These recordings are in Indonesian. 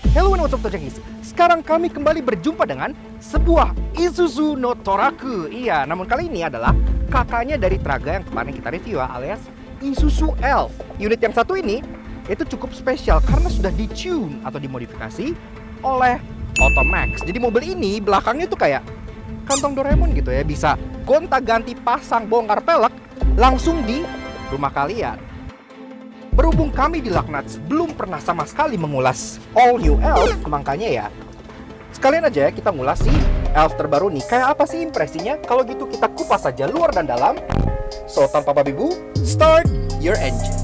Hello and what's up Tojangis. Sekarang kami kembali berjumpa dengan sebuah Isuzu no Toraku. Iya, namun kali ini adalah kakaknya dari Traga yang kemarin kita review alias Isuzu Elf. Unit yang satu ini itu cukup spesial karena sudah di-tune atau dimodifikasi oleh Automax. Jadi mobil ini belakangnya tuh kayak kantong Doraemon gitu ya, bisa gonta-ganti pasang bongkar pelek langsung di rumah kalian. Berhubung kami di Lucknuts belum pernah sama sekali mengulas all new Elf, makanya ya sekalian aja ya kita ngulas si Elf terbaru nih. Kayak apa sih impresinya? Kalau gitu kita kupas saja luar dan dalam. So tanpa babi bu, start your engine.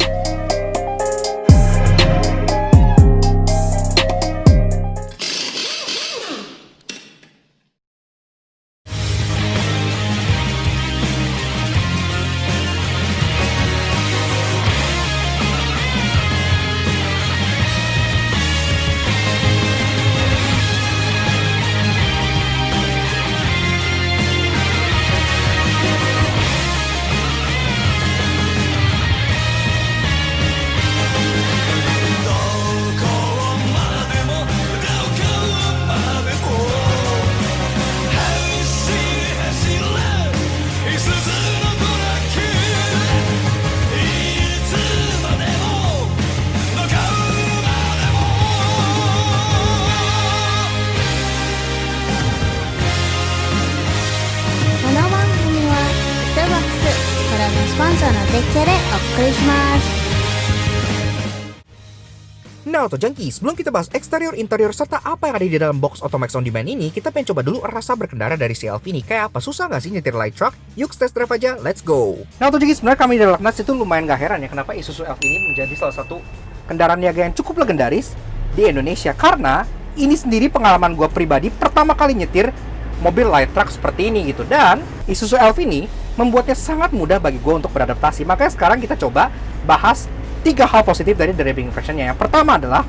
Nah, Tojangki, sebelum kita bahas eksterior, interior, serta apa yang ada di dalam box Automax On Demand ini, kita pengen coba dulu rasa berkendara dari si Elf ini. Kayak apa? Susah nggak sih nyetir light truck? Yuk, test drive aja, let's go! Nah, Tojangki, sebenarnya kami dari Lucknuts itu lumayan gak heran ya kenapa Isuzu Elf ini menjadi salah satu kendaraan niaga yang cukup legendaris di Indonesia. Karena ini sendiri pengalaman gue pribadi pertama kali nyetir mobil light truck seperti ini gitu. Dan Isuzu Elf ini membuatnya sangat mudah bagi gue untuk beradaptasi. Makanya sekarang kita coba bahas 3 hal positif dari driving impression-nya. Yang pertama adalah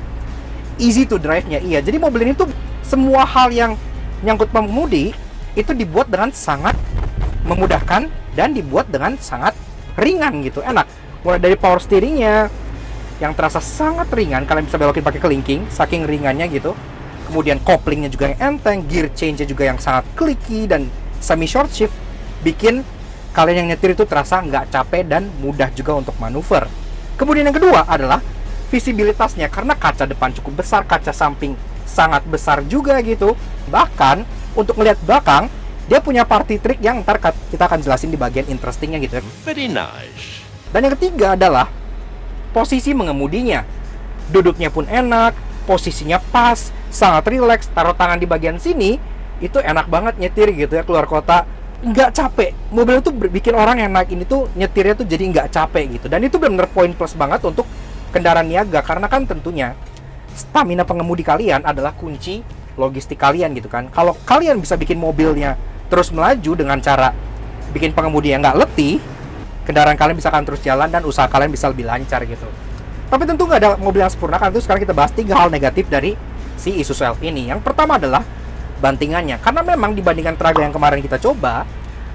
easy to drive-nya. Iya, jadi mobil ini tuh semua hal yang nyangkut pengemudi itu dibuat dengan sangat memudahkan dan dibuat dengan sangat ringan gitu, enak. Mulai dari power steering-nya yang terasa sangat ringan, kalian bisa belokin pakai kelingking, saking ringannya gitu. Kemudian couplingnya juga yang enteng, gear change-nya juga yang sangat clicky dan semi short shift, bikin kalian yang nyetir itu terasa nggak capek dan mudah juga untuk manuver. Kemudian yang kedua adalah visibilitasnya, karena kaca depan cukup besar, kaca samping sangat besar juga gitu. Bahkan untuk melihat belakang, dia punya party trick yang ntar kita akan jelasin di bagian interestingnya gitu ya. Very nice. Dan yang ketiga adalah posisi mengemudinya. Duduknya pun enak, posisinya pas, sangat rileks, taruh tangan di bagian sini, itu enak banget nyetir gitu ya, keluar kota. Nggak capek. Mobil itu bikin orang yang naik ini tuh nyetirnya tuh jadi nggak capek gitu. Dan itu benar-benar poin plus banget untuk kendaraan niaga, karena kan tentunya stamina pengemudi kalian adalah kunci logistik kalian gitu kan. Kalau kalian bisa bikin mobilnya terus melaju dengan cara bikin pengemudi yang nggak letih, kendaraan kalian bisa akan terus jalan dan usaha kalian bisa lebih lancar gitu. Tapi tentu nggak ada mobil yang sempurna, kan itu sekarang kita bahas 3 hal negatif dari si Isuzu Elf ini. Yang pertama adalah bantingannya, karena memang dibandingkan Traga yang kemarin kita coba,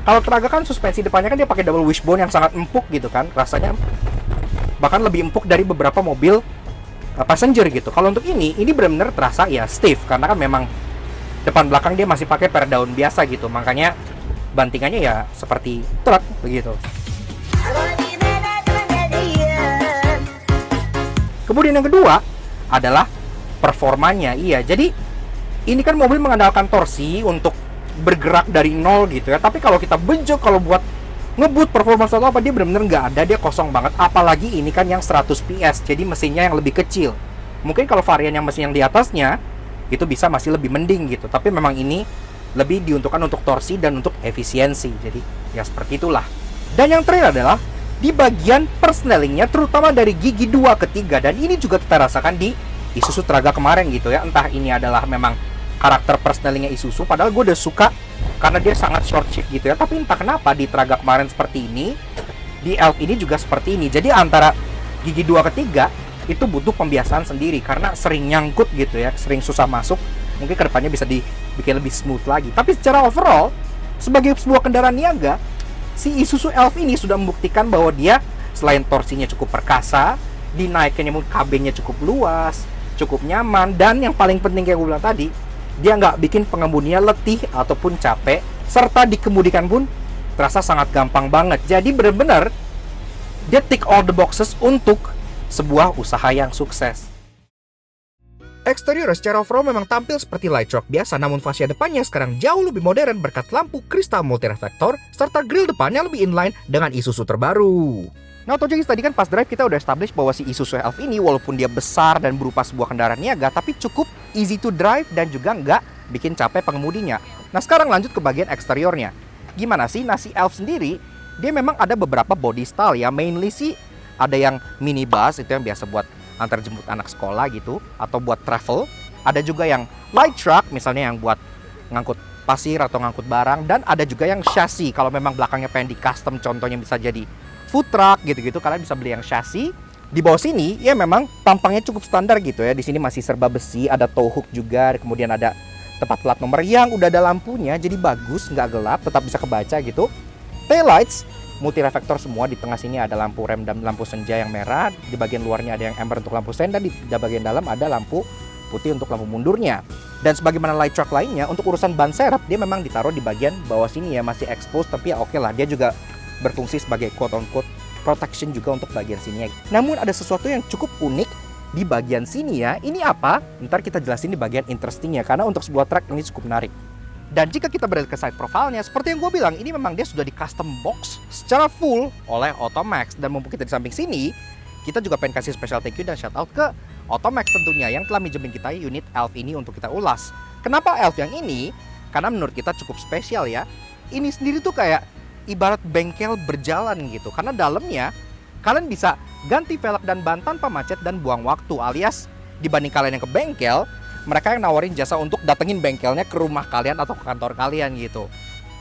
kalau Traga kan suspensi depannya kan dia pakai double wishbone yang sangat empuk gitu kan, rasanya bahkan lebih empuk dari beberapa mobil passenger gitu. Kalau untuk ini benar-benar terasa ya stiff, karena kan memang depan belakang dia masih pakai per daun biasa gitu, makanya bantingannya ya seperti truk begitu. Kemudian yang kedua adalah performanya. Iya, jadi ini kan mobil mengandalkan torsi untuk bergerak dari nol gitu ya. Tapi kalau kita benjok, kalau buat ngebut performance atau apa, dia benar-benar nggak ada, dia kosong banget. Apalagi ini kan yang 100 PS, jadi mesinnya yang lebih kecil. Mungkin kalau varian yang mesin yang di atasnya itu bisa masih lebih mending gitu. Tapi memang ini lebih diuntukkan untuk torsi dan untuk efisiensi. Jadi ya seperti itulah. Dan yang terakhir adalah di bagian persnelingnya, terutama dari gigi 2 ke 3. Dan ini juga kita rasakan di Isuzu Traga kemarin gitu ya. Entah ini adalah memang karakter persnelingnya Isuzu, padahal gue udah suka karena dia sangat short shift gitu ya. Tapi entah kenapa di Traga kemarin seperti ini, di Elf ini juga seperti ini. Jadi antara gigi 2 ke 3 itu butuh pembiasaan sendiri karena sering nyangkut gitu ya, sering susah masuk. Mungkin kedepannya bisa dibikin lebih smooth lagi. Tapi secara overall, sebagai sebuah kendaraan niaga, si Isuzu Elf ini sudah membuktikan bahwa dia selain torsinya cukup perkasa, dinaikkannya kabinnya cukup luas, cukup nyaman, dan yang paling penting kayak gue bilang tadi, dia nggak bikin pengemudinya letih ataupun capek, serta dikemudikan pun terasa sangat gampang banget. Jadi benar-benar dia tick all the boxes untuk sebuah usaha yang sukses. Eksterior secara overall memang tampil seperti light truck biasa, namun fascia depannya sekarang jauh lebih modern berkat lampu kristal multireflektor serta grill depannya lebih inline dengan Isuzu terbaru. Nah, Tojengis, tadi kan pas drive kita udah establish bahwa si Isuzu Elf ini walaupun dia besar dan berupa sebuah kendaraan niaga, tapi cukup easy to drive dan juga nggak bikin capek pengemudinya. Nah, sekarang lanjut ke bagian eksteriornya. Gimana sih? Nah, si Elf sendiri, dia memang ada beberapa body style ya. Mainly sih ada yang minibus, itu yang biasa buat antar jemput anak sekolah gitu, atau buat travel. Ada juga yang light truck, misalnya yang buat ngangkut pasir atau ngangkut barang. Dan ada juga yang chassis, kalau memang belakangnya pengen di custom, contohnya bisa jadi food truck gitu-gitu, kalian bisa beli yang chassis. Di bawah sini ya memang tampangnya cukup standar gitu ya. Di sini masih serba besi, ada tow hook juga, kemudian ada tempat plat nomor yang udah ada lampunya, jadi bagus, nggak gelap, tetap bisa kebaca gitu. Tail lights multireflektor semua, di tengah sini ada lampu rem dan lampu senja yang merah, di bagian luarnya ada yang amber untuk lampu sen, dan di bagian dalam ada lampu putih untuk lampu mundurnya. Dan sebagaimana light truck lainnya, untuk urusan ban serep dia memang ditaruh di bagian bawah sini ya, masih expose, tapi ya oke lah, dia juga berfungsi sebagai quote on quote protection juga untuk bagian sini. Namun ada sesuatu yang cukup unik di bagian sini ya. Ini apa? Ntar kita jelasin di bagian interestingnya, karena untuk sebuah truk ini cukup menarik. Dan jika kita berada ke side profile-nya, seperti yang gue bilang, ini memang dia sudah di custom box secara full oleh Otomax. Dan mumpung kita di samping sini, kita juga pengen kasih special thank you dan shout out ke Otomax tentunya, yang telah minjemin kita unit Elf ini untuk kita ulas. Kenapa Elf yang ini? Karena menurut kita cukup spesial ya. Ini sendiri tuh kayak ibarat bengkel berjalan gitu. Karena dalamnya kalian bisa ganti velg dan ban tanpa macet dan buang waktu, alias dibanding kalian yang ke bengkel, mereka yang nawarin jasa untuk datengin bengkelnya ke rumah kalian atau ke kantor kalian gitu.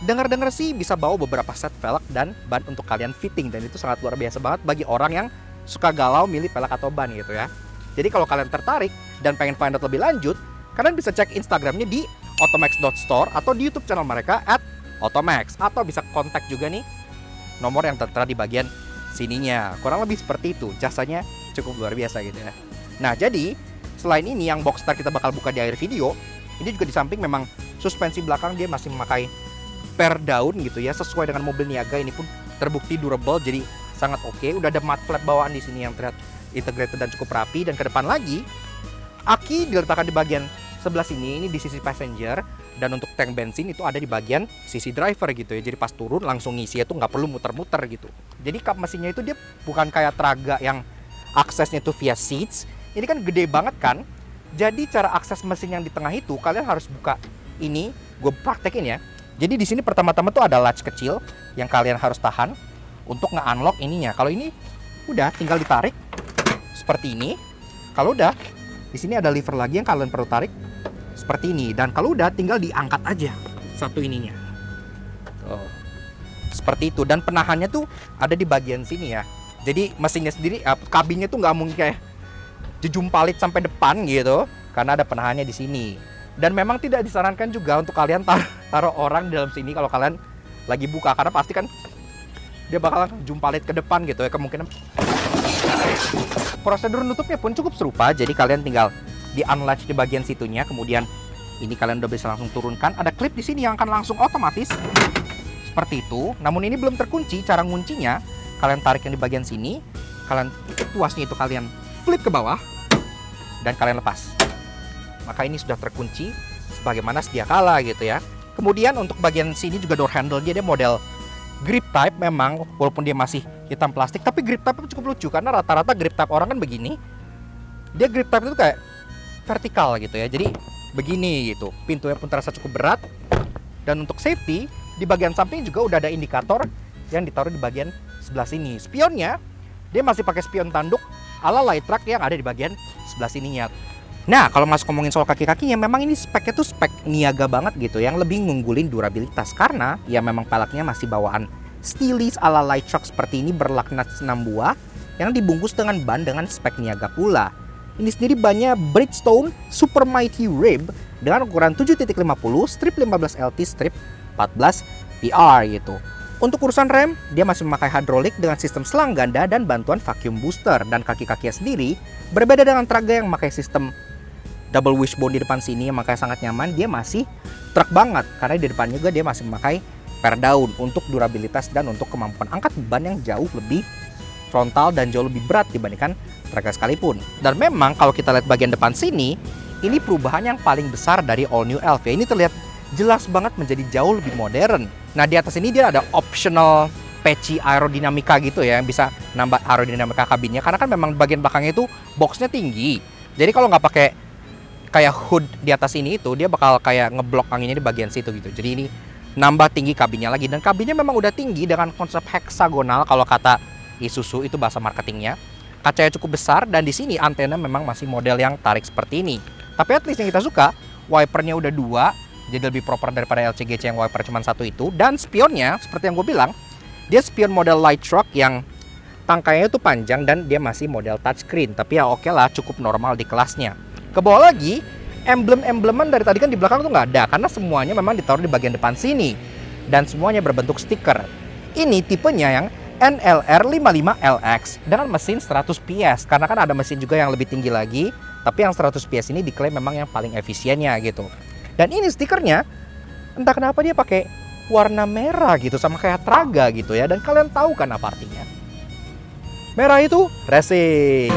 Dengar-dengar sih bisa bawa beberapa set velg dan ban untuk kalian fitting, dan itu sangat luar biasa banget bagi orang yang suka galau milih velg atau ban gitu ya. Jadi kalau kalian tertarik dan pengen find out lebih lanjut, kalian bisa cek Instagramnya di otomax.store atau di YouTube channel mereka @otomax, atau bisa kontak juga nih nomor yang tertera di bagian sininya. Kurang lebih seperti itu, jasanya cukup luar biasa gitu ya. Nah, jadi selain ini yang Boxster kita bakal buka di akhir video, ini juga di samping memang suspensi belakang dia masih memakai per daun gitu ya, sesuai dengan mobil niaga. Ini pun terbukti durable, jadi sangat oke. Udah ada mud flap bawaan di sini yang terlihat integrated dan cukup rapi. Dan ke depan lagi, aki diletakkan di bagian sebelah sini, ini di sisi passenger. Dan untuk tank bensin itu ada di bagian sisi driver gitu ya. Jadi pas turun langsung ngisi, itu nggak perlu muter-muter gitu. Jadi kap mesinnya itu dia bukan kayak Traga yang aksesnya itu via seats. Ini kan gede banget kan. Jadi cara akses mesin yang di tengah itu kalian harus buka ini. Gue praktekin ya. Jadi di sini pertama-tama tuh ada latch kecil yang kalian harus tahan untuk nge-unlock ininya. Kalau ini udah tinggal ditarik seperti ini. Kalau udah, di sini ada lever lagi yang kalian perlu tarik seperti ini. Dan kalau udah tinggal diangkat aja satu ininya. Tuh. Seperti itu. Dan penahannya tuh ada di bagian sini ya. Jadi mesinnya sendiri, kabinnya tuh nggak mungkin kayak dijumpalit sampai depan gitu, karena ada penahannya di sini. Dan memang tidak disarankan juga untuk kalian taruh orang di dalam sini kalau kalian lagi buka, karena pasti kan dia bakalan jumpalit ke depan gitu ya, kemungkinan. Prosedur nutupnya pun cukup serupa, jadi kalian tinggal di unlatch di bagian situnya, kemudian ini kalian udah bisa langsung turunkan. Ada klip di sini yang akan langsung otomatis seperti itu. Namun ini belum terkunci. Cara nguncinya kalian tarik yang di bagian sini, kalian tuasnya itu kalian flip ke bawah dan kalian lepas. Maka ini sudah terkunci sebagaimana sedia kala gitu ya. Kemudian untuk bagian sini juga door handle dia model grip type memang, walaupun dia masih hitam plastik, tapi grip type itu cukup lucu karena rata-rata grip type orang kan begini. Dia grip type itu kayak vertikal gitu ya. Jadi begini gitu. Pintunya pun terasa cukup berat. Dan untuk safety di bagian samping juga udah ada indikator yang ditaruh di bagian sebelah sini. Spionnya dia masih pakai spion tanduk ala light truck yang ada di bagian sebelah sininya. Nah, kalau masuk ngomongin soal kaki-kakinya, memang ini speknya tuh spek niaga banget gitu, yang lebih ngunggulin durabilitas karena ya memang peleknya masih bawaan Steelys ala light truck seperti ini, berlaknat 6 buah yang dibungkus dengan ban dengan spek niaga pula. Ini sendiri bannya Bridgestone Super Mighty Rib dengan ukuran 7.50 strip 15 LT strip 14 PR gitu. Untuk urusan rem, dia masih memakai hidrolik dengan sistem selang ganda dan bantuan vacuum booster. Dan kaki-kakinya sendiri berbeda dengan Traga yang memakai sistem double wishbone di depan sini yang makanya sangat nyaman. Dia masih truk banget karena di depannya juga dia masih memakai per daun untuk durabilitas dan untuk kemampuan angkat beban yang jauh lebih frontal dan jauh lebih berat dibandingkan truk sekalipun. Dan memang kalau kita lihat bagian depan sini, ini perubahan yang paling besar dari all new Elf ya. Ini terlihat jelas banget menjadi jauh lebih modern. Nah, di atas ini dia ada optional patchy aerodinamika gitu ya, yang bisa nambah aerodinamika kabinnya karena kan memang bagian belakangnya itu boxnya tinggi. Jadi kalau nggak pakai kayak hood di atas ini itu dia bakal kayak ngeblok anginnya di bagian situ gitu. Jadi ini nambah tinggi kabinnya lagi dan kabinnya memang udah tinggi dengan konsep heksagonal kalau kata Isuzu itu bahasa marketingnya. Kacanya cukup besar dan di sini antena memang masih model yang tarik seperti ini. Tapi at least yang kita suka, wipernya udah 2, jadi lebih proper daripada LCGC yang wiper cuma 1 itu. Dan spionnya, seperti yang gue bilang, dia spion model light truck yang tangkainya itu panjang dan dia masih model touchscreen. Tapi ya oke lah, cukup normal di kelasnya. Ke bawah lagi, emblem-embleman dari tadi kan di belakang tuh nggak ada, karena semuanya memang ditaruh di bagian depan sini. Dan semuanya berbentuk stiker. Ini tipenya yang NLR55LX dengan mesin 100 PS. Karena kan ada mesin juga yang lebih tinggi lagi, tapi yang 100 PS ini diklaim memang yang paling efisiennya gitu. Dan ini stikernya, entah kenapa dia pakai warna merah gitu, sama kayak Traga gitu ya. Dan kalian tahu kan apa artinya? Merah itu racing.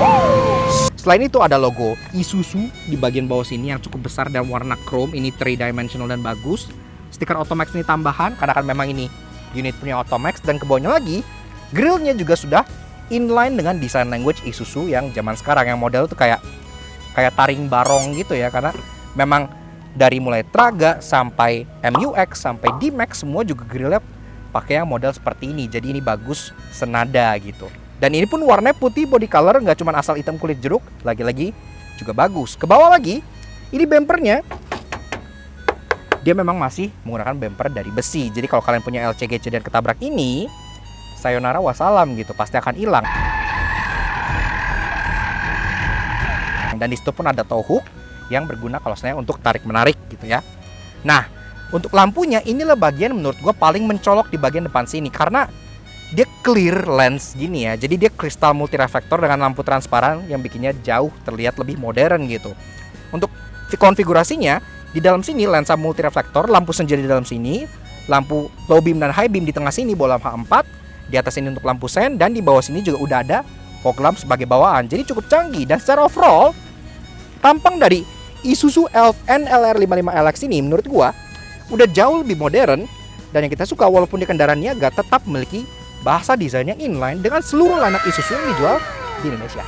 Selain itu ada logo Isuzu di bagian bawah sini yang cukup besar dan warna chrome. Ini 3-dimensional dan bagus. Stiker Automax ini tambahan karena kan memang ini unit punya Automax. Dan ke bawahnya lagi, grillnya juga sudah inline dengan design language Isuzu yang zaman sekarang, yang model tuh kayak taring barong gitu ya, karena memang dari mulai Traga sampai MUX sampai D-Max semua juga grillnya pakai yang model seperti ini. Jadi ini bagus, senada gitu. Dan ini pun warnanya putih body color, nggak cuma asal hitam kulit jeruk, lagi-lagi juga bagus. Ke bawah lagi, ini bumpernya dia memang masih menggunakan bumper dari besi. Jadi kalau kalian punya LCGC dan ketabrak ini, sayonara wassalam gitu, pasti akan hilang. Dan di situ pun ada tow hook yang berguna kalau saya untuk tarik menarik gitu ya. Nah, untuk lampunya inilah bagian menurut gua paling mencolok di bagian depan sini karena dia clear lens gini ya. Jadi dia kristal multireflektor dengan lampu transparan yang bikinnya jauh terlihat lebih modern gitu. Untuk konfigurasinya di dalam sini lensa multireflektor, lampu senja di dalam sini, lampu low beam dan high beam di tengah sini bola H4. Di atas ini untuk lampu sen dan di bawah sini juga udah ada fog lamp sebagai bawaan. Jadi cukup canggih dan secara overall tampang dari Isuzu Elf NLR55LX ini menurut gua udah jauh lebih modern dan yang kita suka walaupun di kendaraan niaga tetap memiliki bahasa desain yang inline dengan seluruh lineup Isuzu yang dijual di Indonesia.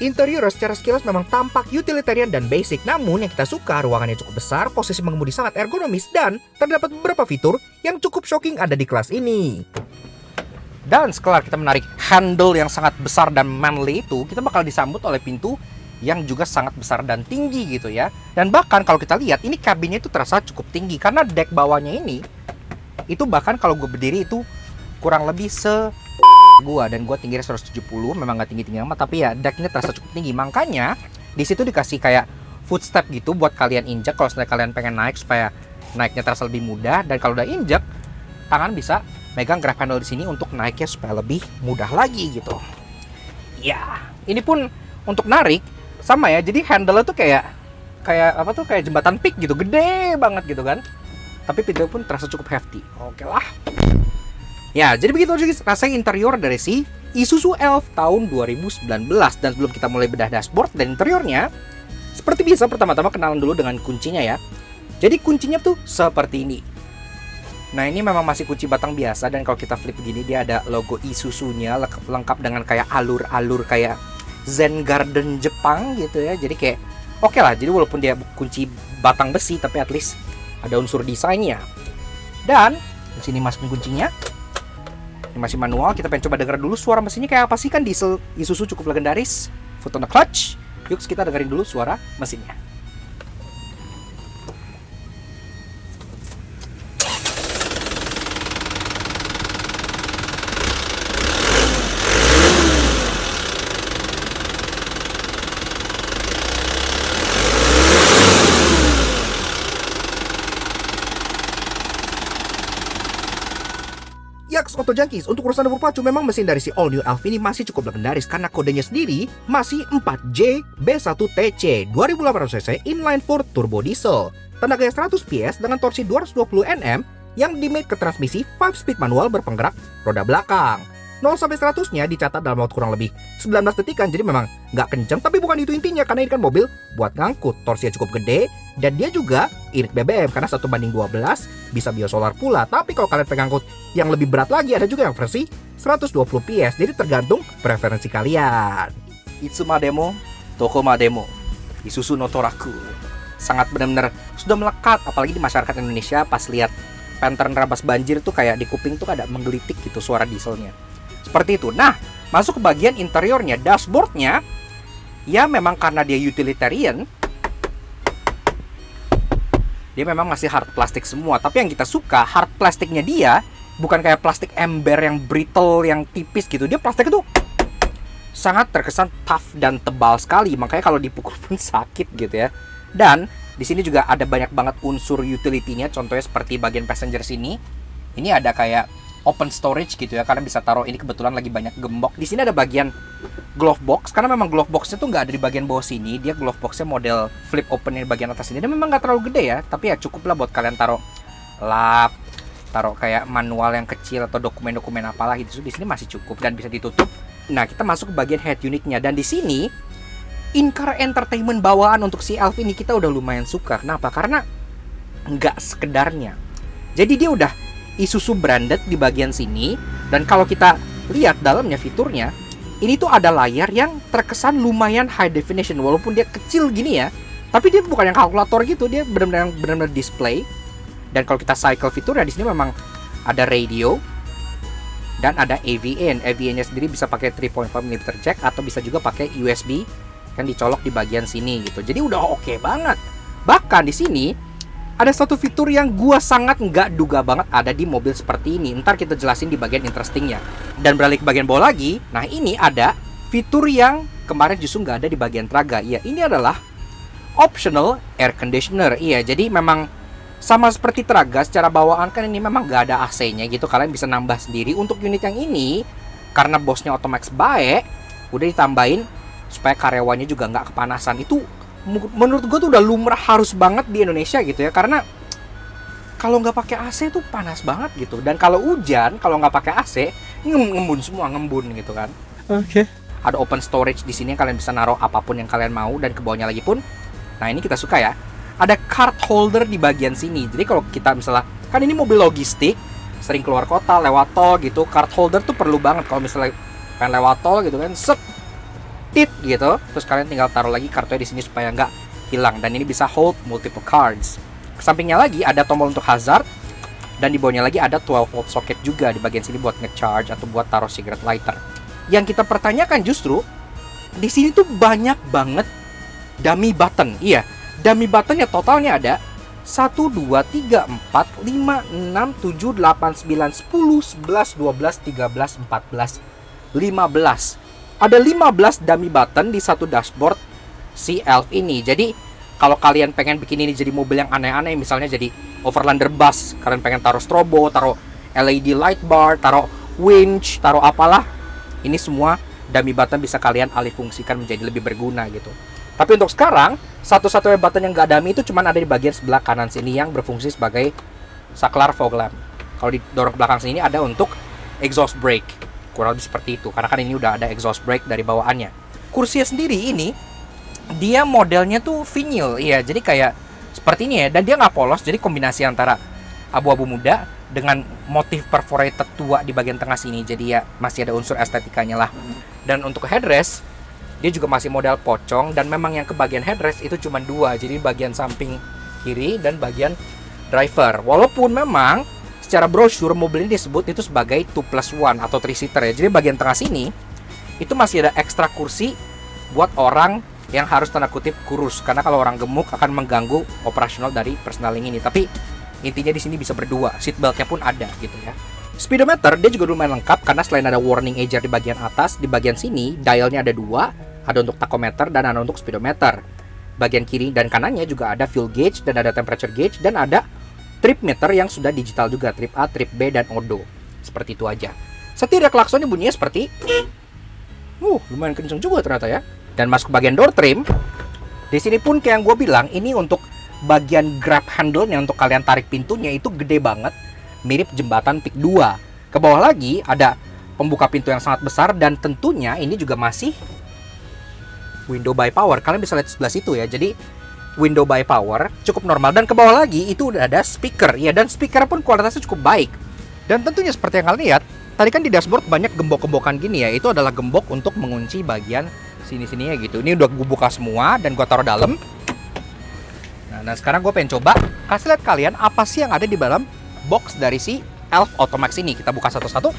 Interior secara sekilas memang tampak utilitarian dan basic, namun yang kita suka ruangannya cukup besar, posisi mengemudi sangat ergonomis, dan terdapat beberapa fitur yang cukup shocking ada di kelas ini. Dan setelah kita menarik handle yang sangat besar dan manly itu, kita bakal disambut oleh pintu yang juga sangat besar dan tinggi gitu ya. Dan bahkan kalau kita lihat, ini kabinnya itu terasa cukup tinggi, karena deck bawahnya ini, itu bahkan kalau gue berdiri itu kurang lebih gua, dan gua tingginya 170, memang nggak tinggi-tinggi amat, tapi ya decknya terasa cukup tinggi. Makanya di situ dikasih kayak footstep gitu buat kalian injak kalau misalnya kalian pengen naik supaya naiknya terasa lebih mudah. Dan kalau udah injak, tangan bisa megang grab handle di sini untuk naiknya supaya lebih mudah lagi gitu. Ya, ini pun untuk narik sama ya. Jadi handle tuh kayak apa tuh, kayak jembatan pik gitu, gede banget gitu kan. Tapi pintu pun terasa cukup hefty. Oke lah. Ya, jadi begitu aja rasanya interior dari si Isuzu Elf tahun 2019. Dan sebelum kita mulai bedah dashboard dan interiornya, seperti biasa pertama-tama kenalan dulu dengan kuncinya ya. Jadi kuncinya tuh seperti ini. Nah, ini memang masih kunci batang biasa, dan kalau kita flip begini dia ada logo Isuzu-nya lengkap dengan kayak alur-alur kayak Zen Garden Jepang gitu ya. Jadi kayak oke lah, jadi walaupun dia kunci batang besi tapi at least ada unsur desainnya. Dan di sini masukin kuncinya. Ini masih manual, kita pengen coba denger dulu suara mesinnya kayak apa sih, kan diesel Isuzu cukup legendaris. Foot on the clutch. Yuk kita dengerin dulu suara mesinnya. Box Auto Junkies, untuk urusan berpacu memang mesin dari si all new Elf ini masih cukup legendaris karena kodenya sendiri masih 4J B1TC 2800cc inline 4 turbo diesel. Tenaganya 100 PS dengan torsi 220 Nm yang dimate ke transmisi 5-speed manual berpenggerak roda belakang. 0-100-nya dicatat dalam waktu kurang lebih 19 detikan, jadi memang nggak kenceng, tapi bukan itu intinya karena ini kan mobil buat ngangkut, torsinya cukup gede, dan dia juga irit BBM karena 1:12, bisa biosolar pula. Tapi kalau kalian pengen ngangkut yang lebih berat lagi, ada juga yang versi 120 PS, jadi tergantung preferensi kalian. Itsuma demo, Tokoma demo, Isuzu no Toraku. Sangat benar-benar sudah melekat, apalagi di masyarakat Indonesia pas lihat Panther nerabas banjir tuh kayak di kuping tuh ada menggelitik gitu suara dieselnya. Seperti itu. Nah, masuk ke bagian interiornya, dashboardnya, ya memang karena dia utilitarian, dia memang masih hard plastik semua. Tapi yang kita suka, hard plastiknya dia bukan kayak plastik ember yang brittle, yang tipis gitu. Dia plastik itu sangat terkesan tough dan tebal sekali. Makanya kalau dipukul pun sakit gitu ya. Dan di sini juga ada banyak banget unsur utility-nya. Contohnya seperti bagian passenger sini. Ini ada kayak open storage gitu ya, karena bisa taruh, ini kebetulan lagi banyak gembok. Di sini ada bagian glove box, karena memang glove boxnya tuh nggak ada di bagian bawah sini. Dia glove boxnya model flip open di bagian atas ini. Dan memang nggak terlalu gede ya, tapi ya cukup lah buat kalian taruh lap, taruh kayak manual yang kecil atau dokumen-dokumen apalah gitu. Di sini masih cukup dan bisa ditutup. Nah, kita masuk ke bagian head unitnya, dan di sini in-car entertainment bawaan untuk si Elf ini kita udah lumayan suka. Kenapa? Karena nggak sekedarnya. Jadi dia udah Isuzu branded di bagian sini, dan kalau kita lihat dalamnya fiturnya, ini tuh ada layar yang terkesan lumayan high definition walaupun dia kecil gini ya, tapi dia bukan yang kalkulator gitu, dia benar-benar display. Dan kalau kita cycle fiturnya di sini memang ada radio dan ada AVN. AVN-nya sendiri bisa pakai 3.5mm jack atau bisa juga pakai USB yang dicolok di bagian sini gitu. Jadi udah oke banget. Bahkan di sini ada satu fitur yang gua sangat nggak duga banget ada di mobil seperti ini. Ntar kita jelasin di bagian interestingnya. Dan beralih ke bagian bawah lagi, nah ini ada fitur yang kemarin justru nggak ada di bagian Traga. Iya, ini adalah optional air conditioner. Iya, jadi memang sama seperti Traga, secara bawaan kan ini memang nggak ada AC-nya gitu. Kalian bisa nambah sendiri. Untuk unit yang ini, karena bosnya Automax baik, udah ditambahin supaya karyawannya juga nggak kepanasan. Itu menurut gue tuh udah lumrah, harus banget di Indonesia gitu ya, karena kalau nggak pakai AC tuh panas banget gitu. Dan kalau hujan, kalau nggak pakai AC ngembun semua, ngembun gitu kan. Oke. Ada open storage di sini, kalian bisa naruh apapun yang kalian mau. Dan ke bawahnya lagi pun, nah ini kita suka ya, ada card holder di bagian sini. Jadi kalau kita misalnya, kan ini mobil logistik, sering keluar kota, lewat tol gitu, card holder tuh perlu banget kalau misalnya pengen lewat tol gitu kan, set tit gitu, terus kalian tinggal taruh lagi kartunya di sini supaya nggak hilang. Dan ini bisa hold multiple cards. Sampingnya lagi ada tombol untuk hazard, dan di bawahnya lagi ada 12 volt socket juga di bagian sini buat ngecharge atau buat taruh cigarette lighter. Yang kita pertanyakan justru di sini tuh banyak banget dummy button. Iya, dummy buttonnya totalnya ada 1, 2, 3, 4, 5, 6, 7, 8, 9, 10, 11, 12, 13, 14, 15. Ada 15 dummy button di satu dashboard si Elf ini. Jadi kalau kalian pengen bikin ini jadi mobil yang aneh-aneh, misalnya jadi overlander bus, kalian pengen taruh strobo, taruh LED light bar, taruh winch, taruh apalah, ini semua dummy button bisa kalian alih fungsikan menjadi lebih berguna gitu. Tapi untuk sekarang, satu-satunya button yang gak dummy itu cuma ada di bagian sebelah kanan sini yang berfungsi sebagai saklar fog lamp. Kalau didorong belakang sini ada untuk exhaust brake. Kurang lebih seperti itu, karena kan ini udah ada exhaust brake dari bawaannya. Kursinya sendiri ini, dia modelnya tuh vinyl, iya, jadi kayak seperti ini ya. Dan dia nggak polos, jadi kombinasi antara abu-abu muda dengan motif perforated tua di bagian tengah sini. Jadi ya masih ada unsur estetikanya lah. Dan untuk headrest, dia juga masih model pocong. Dan memang yang ke bagian headrest itu cuma dua, jadi bagian samping kiri dan bagian driver. Walaupun memang secara brosur mobil ini disebut itu sebagai 2+1 atau 3-seater ya. Jadi bagian tengah sini itu masih ada ekstra kursi buat orang yang harus tanda kutip kurus, karena kalau orang gemuk akan mengganggu operasional dari personaling ini. Tapi intinya di sini bisa berdua, seatbeltnya pun ada gitu ya. Speedometer dia juga lumayan lengkap, karena selain ada warning edger di bagian atas, di bagian sini dialnya ada dua, ada untuk tachometer dan ada untuk speedometer. Bagian kiri dan kanannya juga ada fuel gauge dan ada temperature gauge, dan ada trip meter yang sudah digital juga, trip A, trip B, dan odo. Seperti itu aja. Setir klaksonnya bunyinya seperti lumayan kenceng juga ternyata ya. Dan masuk ke bagian door trim. Di sini pun kayak yang gue bilang, ini untuk bagian grab handle-nya untuk kalian tarik pintunya itu gede banget, mirip jembatan Pick 2. Ke bawah lagi ada pembuka pintu yang sangat besar, dan tentunya ini juga masih window by power. Kalian bisa lihat sebelah situ ya. Jadi window by power cukup normal, dan ke bawah lagi itu udah ada speaker ya, dan speaker pun kualitasnya cukup baik. Dan tentunya seperti yang kalian lihat, tadi kan di dashboard banyak gembok-gembokan gini ya. Itu adalah gembok untuk mengunci bagian sini-sininya gitu. Ini udah gue buka semua dan gue taruh dalam. Nah, sekarang gue pengen coba kasih lihat kalian apa sih yang ada di dalam box dari si Elf Automax ini. Kita buka satu-satu.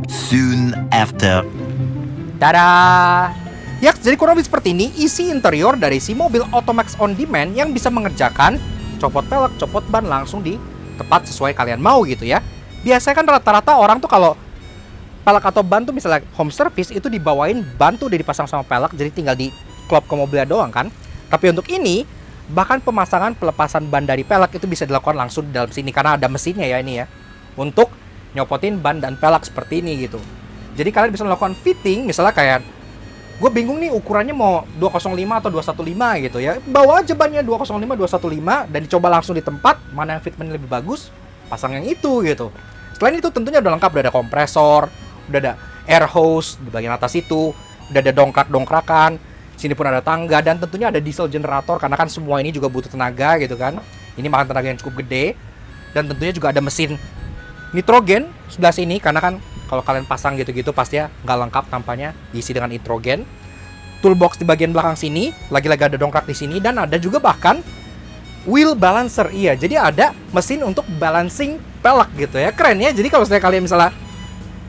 Soon after. Tada! Ya, jadi kurang lebih seperti ini isi interior dari si mobil Automax On Demand yang bisa mengerjakan copot pelek, copot ban langsung di tempat sesuai kalian mau gitu ya. Biasanya kan rata-rata orang tuh kalau pelek atau ban tuh misalnya home service itu dibawain ban tuh udah dipasang sama pelek, jadi tinggal di klop ke mobilnya doang kan. Tapi untuk ini bahkan pemasangan pelepasan ban dari pelek itu bisa dilakukan langsung di dalam sini karena ada mesinnya ya ini ya, untuk nyopotin ban dan pelek seperti ini gitu. Jadi kalian bisa melakukan fitting, misalnya kayak gue bingung nih ukurannya mau 205 atau 215 gitu ya. Bawa aja bannya 205, 215 dan dicoba langsung di tempat mana yang fitment lebih bagus, pasang yang itu gitu. Selain itu tentunya udah lengkap, udah ada kompresor, udah ada air hose di bagian atas itu, udah ada dongkrak-dongkrakan, sini pun ada tangga, dan tentunya ada diesel generator karena kan semua ini juga butuh tenaga gitu kan. Ini makan tenaga yang cukup gede, dan tentunya juga ada mesin nitrogen sebelah sini karena kan kalau kalian pasang gitu-gitu pasti ya nggak lengkap tampaknya diisi dengan nitrogen. Toolbox di bagian belakang sini, lagi-lagi ada dongkrak di sini, dan ada juga bahkan wheel balancer. Iya, jadi ada mesin untuk balancing pelek gitu ya. Keren ya. Jadi kalau kalian misalnya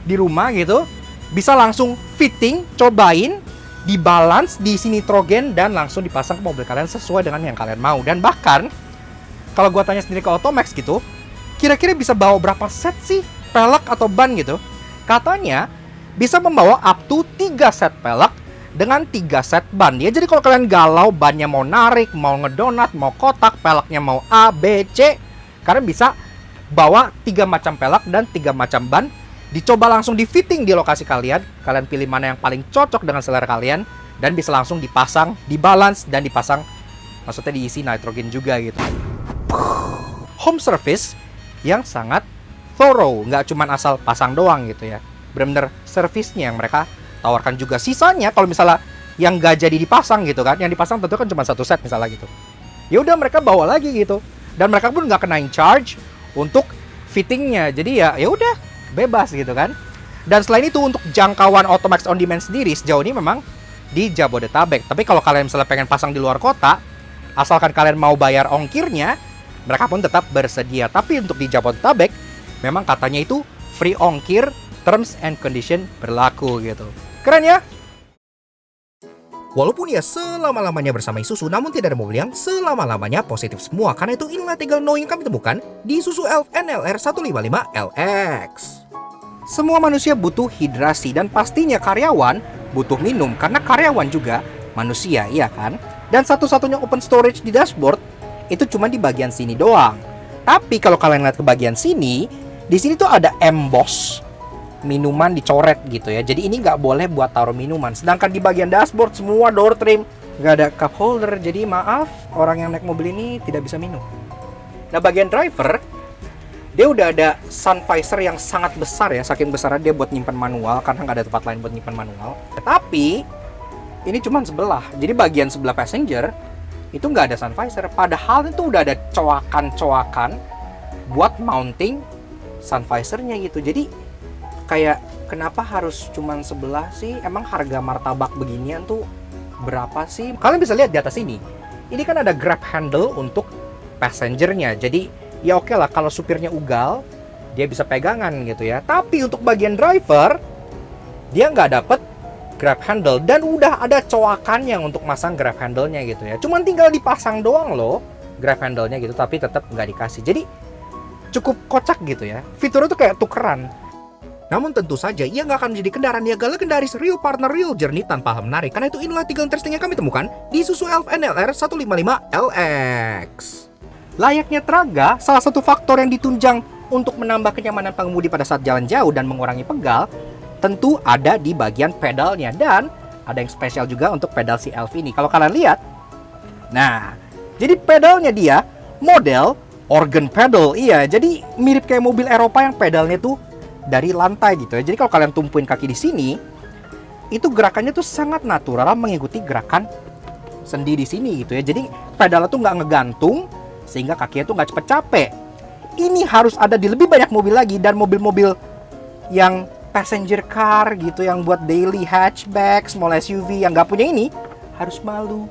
di rumah gitu, bisa langsung fitting, cobain, dibalance, diisi nitrogen, dan langsung dipasang ke mobil kalian sesuai dengan yang kalian mau. Dan bahkan kalau gua tanya sendiri ke Automax gitu, kira-kira bisa bawa berapa set sih pelek atau ban gitu? Katanya bisa membawa up to 3 set pelek dengan 3 set ban ya. Jadi kalau kalian galau, bannya mau narik, mau ngedonat, mau kotak, peleknya mau A, B, C, kalian bisa bawa 3 macam pelek dan 3 macam ban. Dicoba langsung di fitting di lokasi kalian. Kalian pilih mana yang paling cocok dengan selera kalian, dan bisa langsung dipasang, dibalance, dan dipasang, maksudnya diisi nitrogen juga gitu. Home service yang sangat thorough, nggak cuman asal pasang doang gitu ya. Bener-bener servisnya yang mereka tawarkan juga. Sisanya kalau misalnya yang nggak jadi dipasang gitu kan, yang dipasang tentu kan cuma 1 set misalnya gitu. Ya udah mereka bawa lagi gitu, dan mereka pun nggak kenain charge untuk fittingnya. Jadi ya udah bebas gitu kan. Dan selain itu untuk jangkauan Automax On Demand sendiri sejauh ini memang di Jabodetabek. Tapi kalau kalian misalnya pengen pasang di luar kota, asalkan kalian mau bayar ongkirnya, mereka pun tetap bersedia. Tapi untuk di Jabodetabek memang katanya itu free ongkir, terms and condition berlaku gitu. Keren ya? Walaupun ya selama-lamanya bersama Isuzu, namun tidak ada mobil yang selama-lamanya positif semua. Karena itu inilah 3 no yang kami temukan di Isuzu Elf NLR 155 LX. Semua manusia butuh hidrasi, dan pastinya karyawan butuh minum karena karyawan juga manusia, iya kan? Dan satu-satunya open storage di dashboard itu cuma di bagian sini doang. Tapi kalau kalian lihat ke bagian sini, di sini tuh ada emboss minuman dicoret gitu ya. Jadi ini nggak boleh buat taruh minuman. Sedangkan di bagian dashboard semua door trim nggak ada cup holder. Jadi maaf, orang yang naik mobil ini tidak bisa minum. Nah bagian driver, dia udah ada sun visor yang sangat besar ya. Saking besarnya dia buat nyimpan manual karena nggak ada tempat lain buat nyimpan manual. Tapi ini cuma sebelah. Jadi bagian sebelah passenger itu nggak ada sun visor. Padahal itu udah ada coakan-coakan buat mounting sun visornya gitu. Jadi kayak kenapa harus cuman sebelah sih? Emang harga martabak beginian tuh berapa sih? Kalian bisa lihat di atas ini. Ini kan ada grab handle untuk passengernya. Jadi ya oke lah kalau supirnya ugal, dia bisa pegangan gitu ya. Tapi untuk bagian driver, dia nggak dapet grab handle, dan udah ada coakannya untuk masang grab handle-nya gitu ya. Cuman tinggal dipasang doang loh grab handle-nya gitu, tapi tetap nggak dikasih. Jadi cukup kocak gitu ya. Fiturnya tuh kayak tukeran. Namun tentu saja ia nggak akan menjadi kendaraan niaga legendaris real partner real journey tanpa hal menarik. Karena itu inilah 3 interesting yang kami temukan di Isuzu Elf NLR 155LX. Layaknya Traga, salah satu faktor yang ditunjang untuk menambah kenyamanan pengemudi pada saat jalan jauh dan mengurangi pegal tentu ada di bagian pedalnya, dan ada yang spesial juga untuk pedal si Elf ini. Kalau kalian lihat, nah, jadi pedalnya dia model organ pedal. Iya, jadi mirip kayak mobil Eropa yang pedalnya tuh dari lantai gitu ya. Jadi kalau kalian tumpuin kaki di sini, itu gerakannya tuh sangat natural mengikuti gerakan sendi di sini gitu ya. Jadi pedalnya tuh nggak ngegantung sehingga kakinya tuh nggak cepet capek. Ini harus ada di lebih banyak mobil lagi, dan mobil-mobil yang passenger car gitu, yang buat daily hatchback, small SUV yang nggak punya ini harus malu.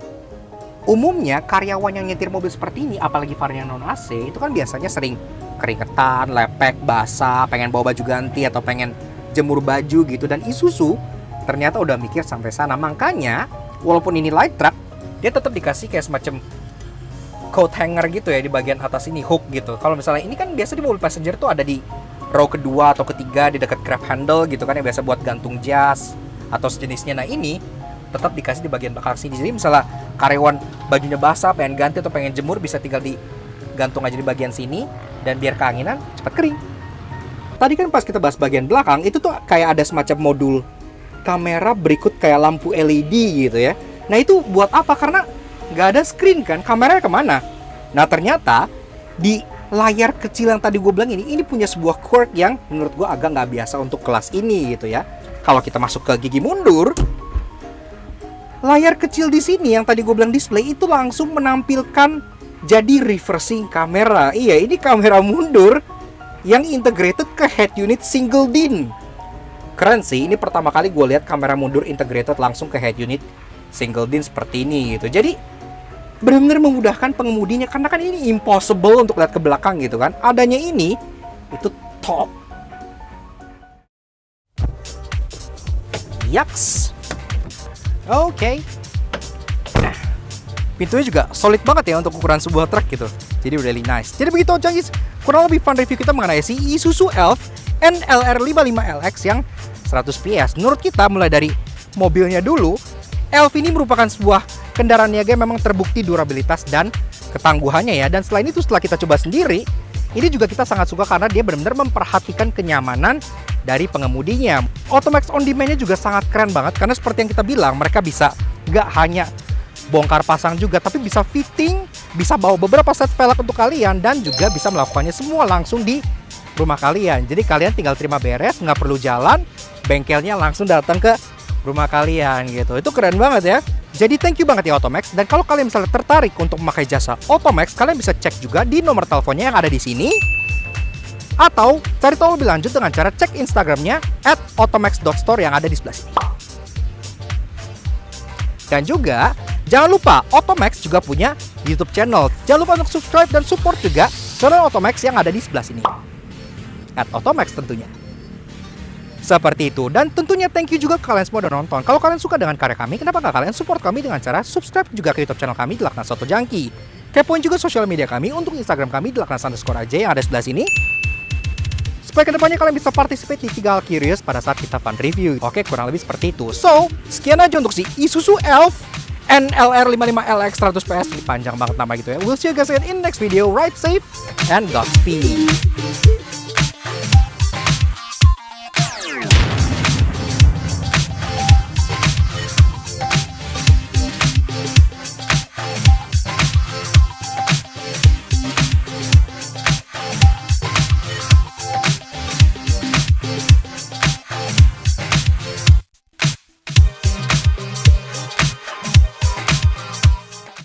Umumnya karyawan yang nyetir mobil seperti ini, apalagi varian non AC, itu kan biasanya sering keringetan, lepek, basah, pengen bawa baju ganti atau pengen jemur baju gitu. Dan Isuzu ternyata udah mikir sampai sana. Makanya walaupun ini light truck, dia tetap dikasih kayak semacam coat hanger gitu ya di bagian atas ini, hook gitu. Kalau misalnya ini kan biasa di mobil passenger tuh ada di row kedua atau ketiga di dekat grab handle gitu kan, yang biasa buat gantung jas atau sejenisnya. Nah ini tetap dikasih di bagian belakang sini. Jadi misalnya karyawan bajunya basah, pengen ganti atau pengen jemur, bisa tinggal digantung aja di bagian sini, dan biar keanginan cepat kering. Tadi kan pas kita bahas bagian belakang, itu tuh kayak ada semacam modul kamera berikut kayak lampu LED gitu ya. Nah itu buat apa? Karena nggak ada screen kan, kameranya kemana? Nah ternyata di layar kecil yang tadi gue bilang ini punya sebuah quirk yang menurut gue agak nggak biasa untuk kelas ini gitu ya. Kalau kita masuk ke gigi mundur, layar kecil di sini yang tadi gue bilang display itu langsung menampilkan jadi reversing kamera. Iya, ini kamera mundur yang integrated ke head unit single DIN. Keren sih, ini pertama kali gue lihat kamera mundur integrated langsung ke head unit single DIN seperti ini gitu. Jadi benar-benar memudahkan pengemudinya, karena kan ini impossible untuk lihat ke belakang gitu kan. Adanya ini itu top. Yaks. Oke. Nah, pintunya juga solid banget ya untuk ukuran sebuah truk gitu. Jadi really nice. Jadi begitu aja guys, kurang lebih fun review kita mengenai si Isuzu Elf NLR 55LX yang 100 PS. Menurut kita mulai dari mobilnya dulu, Elf ini merupakan sebuah kendaraan niaga yang memang terbukti durabilitas dan ketangguhannya ya. Dan selain itu setelah kita coba sendiri, ini juga kita sangat suka karena dia benar-benar memperhatikan kenyamanan dari pengemudinya. Automax on demand-nya juga sangat keren banget, karena seperti yang kita bilang, mereka bisa nggak hanya bongkar pasang juga, tapi bisa fitting, bisa bawa beberapa set velg untuk kalian, dan juga bisa melakukannya semua langsung di rumah kalian. Jadi kalian tinggal terima beres, nggak perlu jalan, bengkelnya langsung datang ke rumah kalian gitu. Itu keren banget ya. Jadi thank you banget ya Automax. Dan kalau kalian misalnya tertarik untuk memakai jasa Automax, kalian bisa cek juga di nomor teleponnya yang ada di sini, atau cari tahu lebih lanjut dengan cara cek Instagramnya @automax.store yang ada di sebelah sini. Dan juga jangan lupa Automax juga punya YouTube channel. Jangan lupa untuk subscribe dan support juga channel Automax yang ada di sebelah sini, @automax tentunya. Seperti itu. Dan tentunya thank you juga ke kalian semua udah nonton. Kalau kalian suka dengan karya kami, kenapa nggak kalian support kami dengan cara subscribe juga ke YouTube channel kami di Laknas Soto Jangki. Kepoin juga sosial media kami untuk Instagram kami di Laknas_AJ yang ada sebelah sini, supaya kedepannya kalian bisa participate di 3 hal curious pada saat kita fun review. Oke, kurang lebih seperti itu. So, sekian aja untuk si Isuzu Elf NLR 55LX 100 PS. Ini panjang banget nama gitu ya. We'll see you guys again in next video. Ride safe and Godspeed.